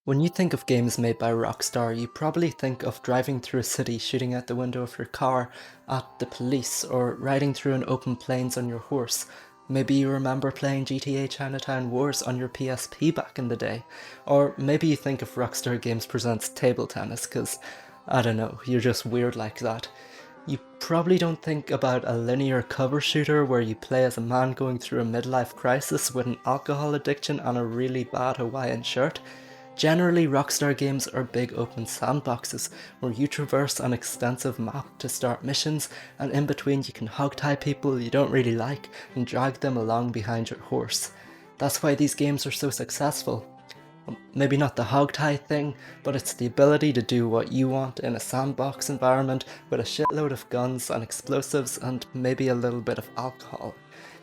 When you think of games made by Rockstar, you probably think of driving through a city shooting out the window of your car at the police, or riding through an open plains on your horse. Maybe you remember playing GTA Chinatown Wars on your PSP back in the day. Or maybe you think of Rockstar Games Presents Table Tennis, cause, I don't know, you're just weird like that. You probably don't think about a linear cover shooter where you play as a man going through a midlife crisis with an alcohol addiction and a really bad Hawaiian shirt. Generally, Rockstar games are big open sandboxes where you traverse an extensive map to start missions, and in between you can hogtie people you don't really like and drag them along behind your horse. That's why these games are so successful. Maybe not the hogtie thing, but it's the ability to do what you want in a sandbox environment with a shitload of guns and explosives and maybe a little bit of alcohol.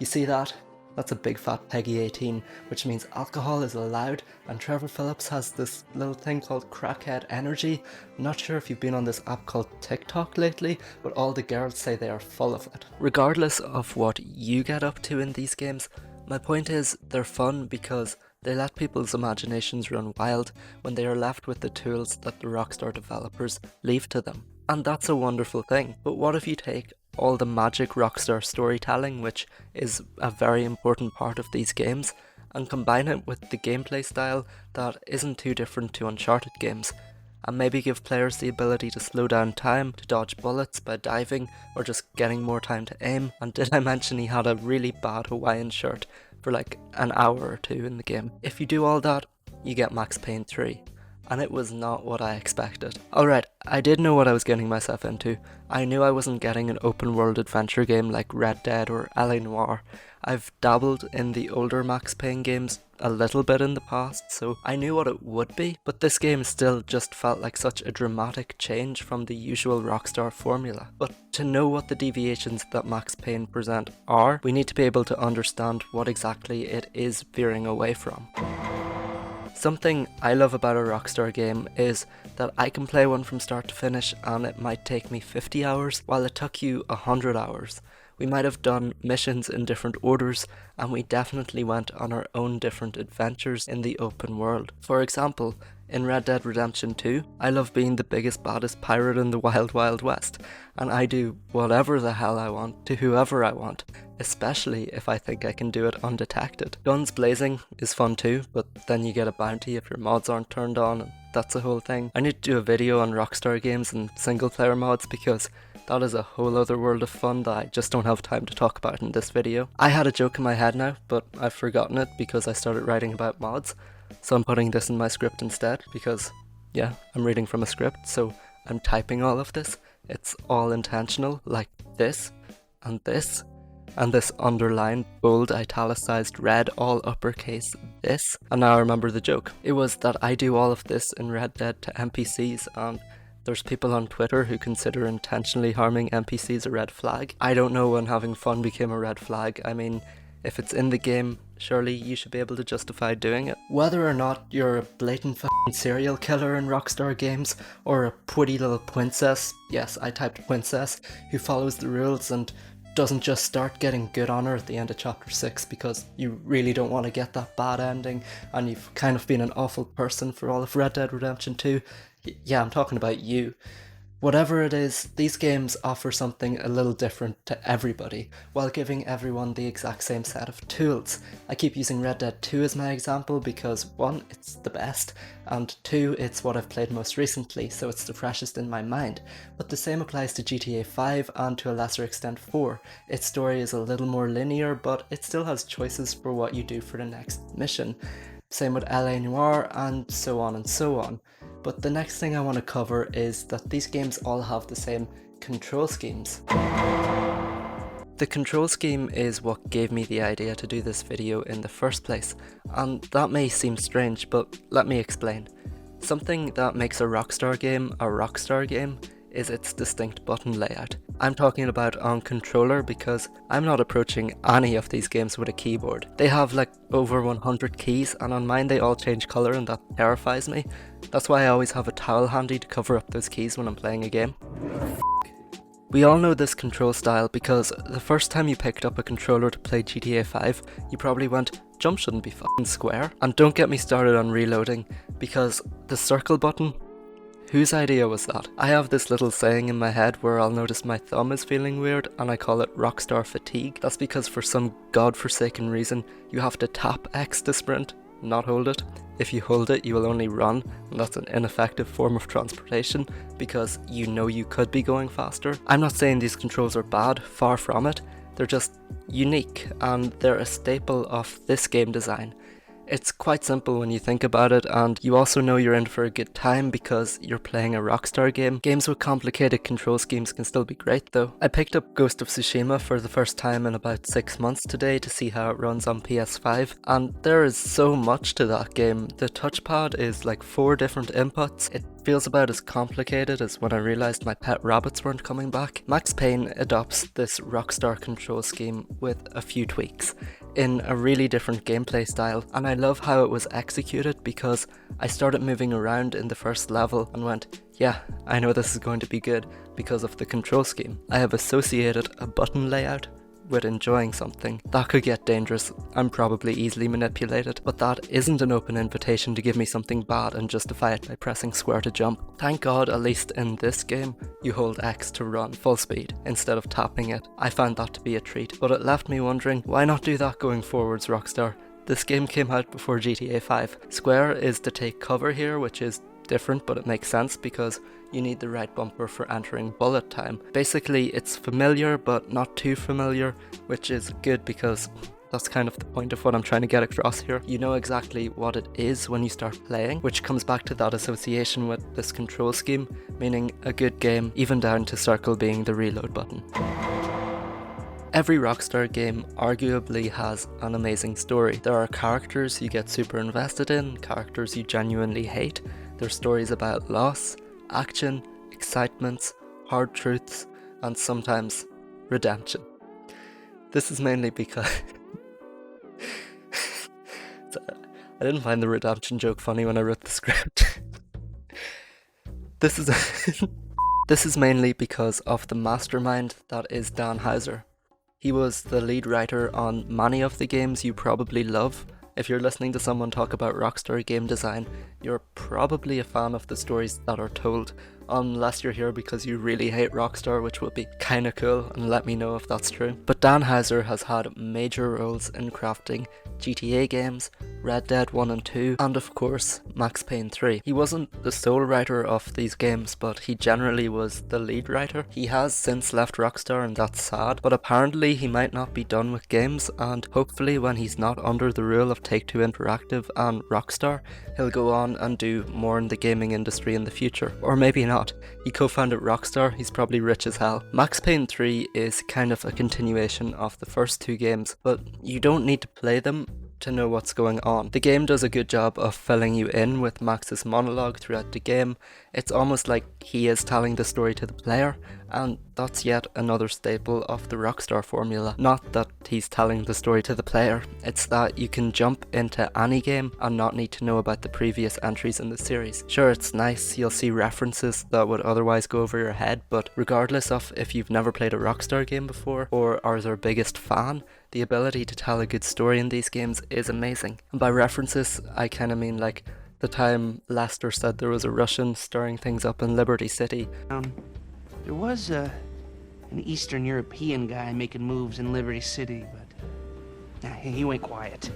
You see that? That's a big fat Peggy 18, which means alcohol is allowed, and Trevor Phillips has this little thing called crackhead energy. I'm not sure if you've been on this app called TikTok lately, but all the girls say they are full of it. Regardless of what you get up to in these games, my point is they're fun because they let people's imaginations run wild when they are left with the tools that the Rockstar developers leave to them. And that's a wonderful thing, but what if you take all the magic Rockstar storytelling, which is a very important part of these games, and combine it with the gameplay style that isn't too different to Uncharted games, and maybe give players the ability to slow down time, to dodge bullets by diving, or just getting more time to aim. And did I mention he had a really bad Hawaiian shirt for like an hour or two in the game? If you do all that, you get Max Payne 3. And it was not what I expected. Alright, I did know what I was getting myself into. I knew I wasn't getting an open world adventure game like Red Dead or LA Noire. I've dabbled in the older Max Payne games a little bit in the past, so I knew what it would be, but this game still just felt like such a dramatic change from the usual Rockstar formula. But to know what the deviations that Max Payne present are, we need to be able to understand what exactly it is veering away from. Something I love about a Rockstar game is that I can play one from start to finish and it might take me 50 hours while it took you 100 hours. We might have done missions in different orders, and we definitely went on our own different adventures in the open world. For example, in Red Dead Redemption 2, I love being the biggest baddest pirate in the Wild Wild West, and I do whatever the hell I want to whoever I want, especially if I think I can do it undetected. Guns blazing is fun too, but then you get a bounty if your mods aren't turned on, and that's a whole thing. I need to do a video on Rockstar games and single player mods because that is a whole other world of fun that I just don't have time to talk about in this video. I had a joke in my head now, but I've forgotten it because I started writing about mods. So I'm putting this in my script instead because, yeah, I'm reading from a script, so I'm typing all of this. It's all intentional, like this, and this, and this underlined, bold, italicized, red, all uppercase, this. And now I remember the joke. It was that I do all of this in Red Dead to NPCs, and there's people on Twitter who consider intentionally harming NPCs a red flag. I don't know when having fun became a red flag. I mean, if it's in the game, surely you should be able to justify doing it. Whether or not you're a blatant f***ing serial killer in Rockstar games, or a pretty little princess, yes, I typed princess, who follows the rules and doesn't just start getting good honor at the end of chapter 6 because you really don't want to get that bad ending and you've kind of been an awful person for all of Red Dead Redemption 2, yeah, I'm talking about you. Whatever it is, these games offer something a little different to everybody, while giving everyone the exact same set of tools. I keep using Red Dead 2 as my example because 1, it's the best, and 2, it's what I've played most recently, so it's the freshest in my mind. But the same applies to GTA 5 and to a lesser extent 4. Its story is a little more linear, but it still has choices for what you do for the next mission. Same with LA Noire, and so on and so on. But the next thing I want to cover is that these games all have the same control schemes. The control scheme is what gave me the idea to do this video in the first place, and that may seem strange, but let me explain. Something that makes a Rockstar game is its distinct button layout. I'm talking about on controller because I'm not approaching any of these games with a keyboard. They have like over 100 keys, and on mine they all change colour, and that terrifies me. That's why I always have a towel handy to cover up those keys when I'm playing a game. We all know this control style because the first time you picked up a controller to play GTA 5, you probably went, jump shouldn't be fucking square. And don't get me started on reloading, because the circle button, whose idea was that? I have this little saying in my head where I'll notice my thumb is feeling weird and I call it Rockstar fatigue. That's because for some godforsaken reason, you have to tap X to sprint, not hold it. If you hold it, you will only run, and that's an ineffective form of transportation because you know you could be going faster. I'm not saying these controls are bad, far from it. They're just unique and they're a staple of this game design. It's quite simple when you think about it, and you also know you're in for a good time because you're playing a Rockstar game. Games with complicated control schemes can still be great though. I picked up Ghost of Tsushima for the first time in about 6 months today to see how it runs on PS5, and there is so much to that game. The touchpad is like 4 different inputs. It feels about as complicated as when I realised my pet rabbits weren't coming back. Max Payne adopts this Rockstar control scheme with a few tweaks in a really different gameplay style, and I love how it was executed because I started moving around in the first level and went, yeah, I know this is going to be good because of the control scheme. I have associated a button layout with enjoying something. That could get dangerous. I'm probably easily manipulated, but that isn't an open invitation to give me something bad and justify it by pressing square to jump. Thank God, at least in this game, you hold X to run full speed instead of tapping it. I found that to be a treat, but it left me wondering, why not do that going forwards, Rockstar? This game came out before GTA 5. Square is to take cover here, which is different, but it makes sense because you need the right bumper for entering bullet time. Basically, it's familiar but not too familiar, which is good because that's kind of the point of what I'm trying to get across here. You know exactly what it is when you start playing, which comes back to that association with this control scheme, meaning a good game, even down to circle being the reload button. Every Rockstar game arguably has an amazing story. There are characters you get super invested in, characters you genuinely hate. There's stories about loss, action, excitements, hard truths, and sometimes redemption. This is mainly because I didn't find the redemption joke funny when I wrote the script. This is mainly because of the mastermind that is Dan Houser. He was the lead writer on many of the games you probably love. If you're listening to someone talk about Rockstar game design, you're probably a fan of the stories that are told, unless you're here because you really hate Rockstar, which would be kinda cool, and let me know if that's true. But Dan Houser has had major roles in crafting GTA games, Red Dead 1 and 2, and of course, Max Payne 3. He wasn't the sole writer of these games, but he generally was the lead writer. He has since left Rockstar, and that's sad, but apparently he might not be done with games, and hopefully when he's not under the rule of Take-Two Interactive and Rockstar, he'll go on and do more in the gaming industry in the future. Or maybe not. He co-founded Rockstar, he's probably rich as hell. Max Payne 3 is kind of a continuation of the first 2 games, but you don't need to play them to know what's going on. The game does a good job of filling you in with Max's monologue throughout the game. It's almost like he is telling the story to the player, and that's yet another staple of the Rockstar formula. Not that he's telling the story to the player, it's that you can jump into any game and not need to know about the previous entries in the series. Sure, it's nice, you'll see references that would otherwise go over your head, but regardless of if you've never played a Rockstar game before or are their biggest fan, the ability to tell a good story in these games is amazing. And by references, I kinda mean like the time Lester said there was a Russian stirring things up in Liberty City. There was an Eastern European guy making moves in Liberty City, but he went quiet.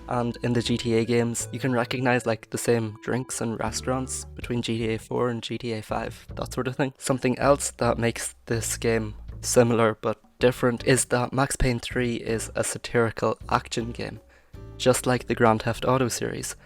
And in the GTA games, you can recognize like the same drinks and restaurants between GTA 4 and GTA 5, that sort of thing. Something else that makes this game similar but different is that Max Payne 3 is a satirical action game, just like the Grand Theft Auto series,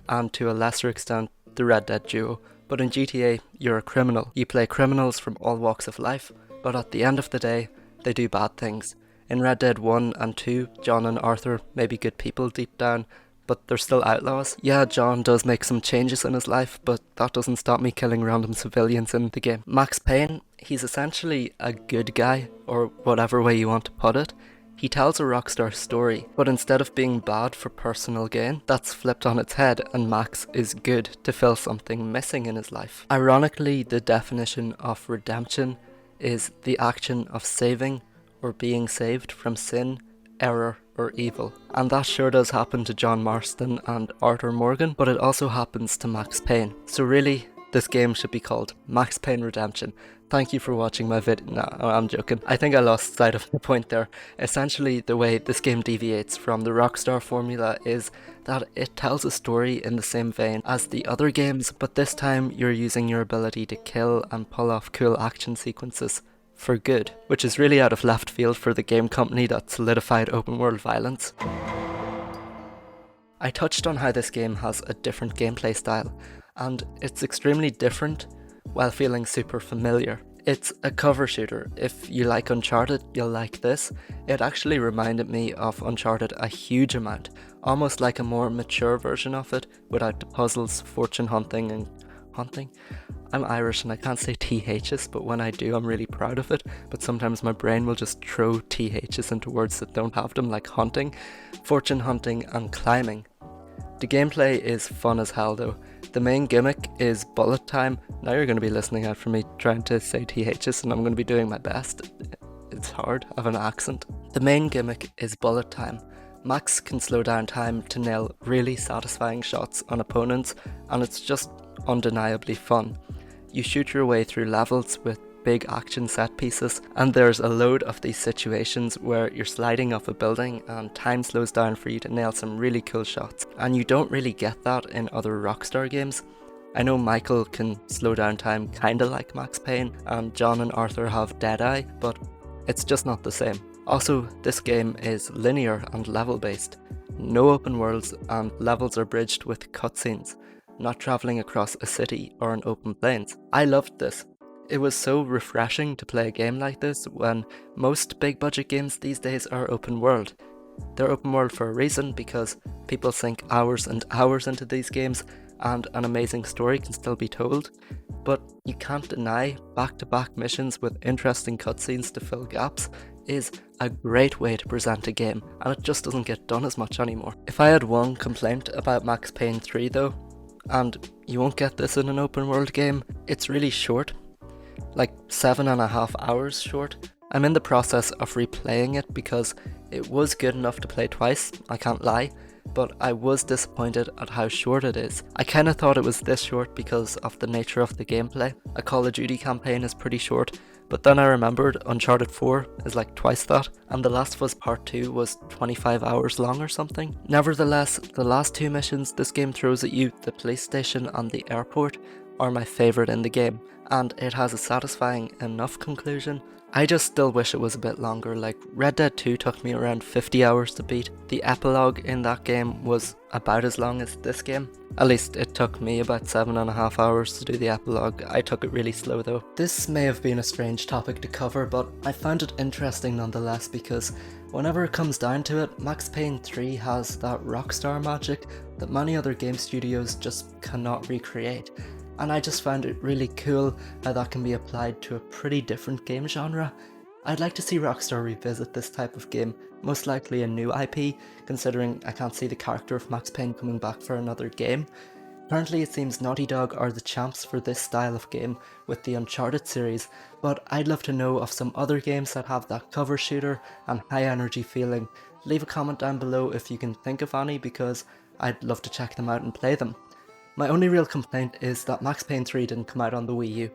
and to a lesser extent the Red Dead duo. But in GTA, you're a criminal. You play criminals from all walks of life, but at the end of the day, they do bad things. In Red Dead 1 and 2, John and Arthur may be good people deep down, but they're still outlaws. Yeah, John does make some changes in his life, but that doesn't stop me killing random civilians in the game. Max Payne, he's essentially a good guy, or whatever way you want to put it. He tells a Rockstar story, but instead of being bad for personal gain, that's flipped on its head and Max is good to fill something missing in his life. Ironically, the definition of redemption is the action of saving or being saved from sin, error, or evil. And that sure does happen to John Marston and Arthur Morgan, but it also happens to Max Payne. So really, this game should be called Max Payne Redemption. Thank you for watching my video. No, I'm joking. I think I lost sight of the point there. Essentially, the way this game deviates from the Rockstar formula is that it tells a story in the same vein as the other games, but this time you're using your ability to kill and pull off cool action sequences for good, which is really out of left field for the game company that solidified open world violence. I touched on how this game has a different gameplay style, and it's extremely different while feeling super familiar. It's a cover shooter. If you like Uncharted, you'll like this. It actually reminded me of Uncharted a huge amount, almost like a more mature version of it, without the puzzles, fortune hunting and hunting. I'm Irish and I can't say THs, but when I do I'm really proud of it, but sometimes my brain will just throw THs into words that don't have them, like hunting, fortune hunting and climbing. The gameplay is fun as hell though. The main gimmick is bullet time. Now you're going to be listening out for me trying to say THs and I'm going to be doing my best. It's hard, I have an accent. The main gimmick is bullet time. Max can slow down time to nail really satisfying shots on opponents, and it's just undeniably fun. You shoot your way through levels with big action set pieces, and there's a load of these situations where you're sliding off a building and time slows down for you to nail some really cool shots, and you don't really get that in other Rockstar games. I know Michael can slow down time kinda like Max Payne, and John and Arthur have Deadeye, but it's just not the same. Also, this game is linear and level based. No open worlds, and levels are bridged with cutscenes, not travelling across a city or an open plains. I loved this. It was so refreshing to play a game like this when most big budget games these days are open world. They're open world for a reason, because people sink hours and hours into these games and an amazing story can still be told, but you can't deny back-to-back missions with interesting cutscenes to fill gaps is a great way to present a game, and it just doesn't get done as much anymore. If I had one complaint about Max Payne 3 though, and you won't get this in an open world game, it's really short. Like 7.5 hours short. I'm in the process of replaying it because it was good enough to play twice, I can't lie, but I was disappointed at how short it is. I kinda thought it was this short because of the nature of the gameplay. A Call of Duty campaign is pretty short, but then I remembered Uncharted 4 is like twice that, and The Last of Us Part 2 was 25 hours long or something. Nevertheless, the last two missions this game throws at you, the police station and the airport, are my favourite in the game, and it has a satisfying enough conclusion. I just still wish it was a bit longer. Like Red Dead 2 took me around 50 hours to beat. The epilogue in that game was about as long as this game. At least it took me about 7.5 hours to do the epilogue. I took it really slow though. This may have been a strange topic to cover, but I found it interesting nonetheless, because whenever it comes down to it, Max Payne 3 has that Rockstar magic that many other game studios just cannot recreate. And I just found it really cool how that can be applied to a pretty different game genre. I'd like to see Rockstar revisit this type of game, most likely a new IP, considering I can't see the character of Max Payne coming back for another game. Currently it seems Naughty Dog are the champs for this style of game with the Uncharted series, but I'd love to know of some other games that have that cover shooter and high energy feeling. Leave a comment down below if you can think of any, because I'd love to check them out and play them. My only real complaint is that Max Payne 3 didn't come out on the Wii U.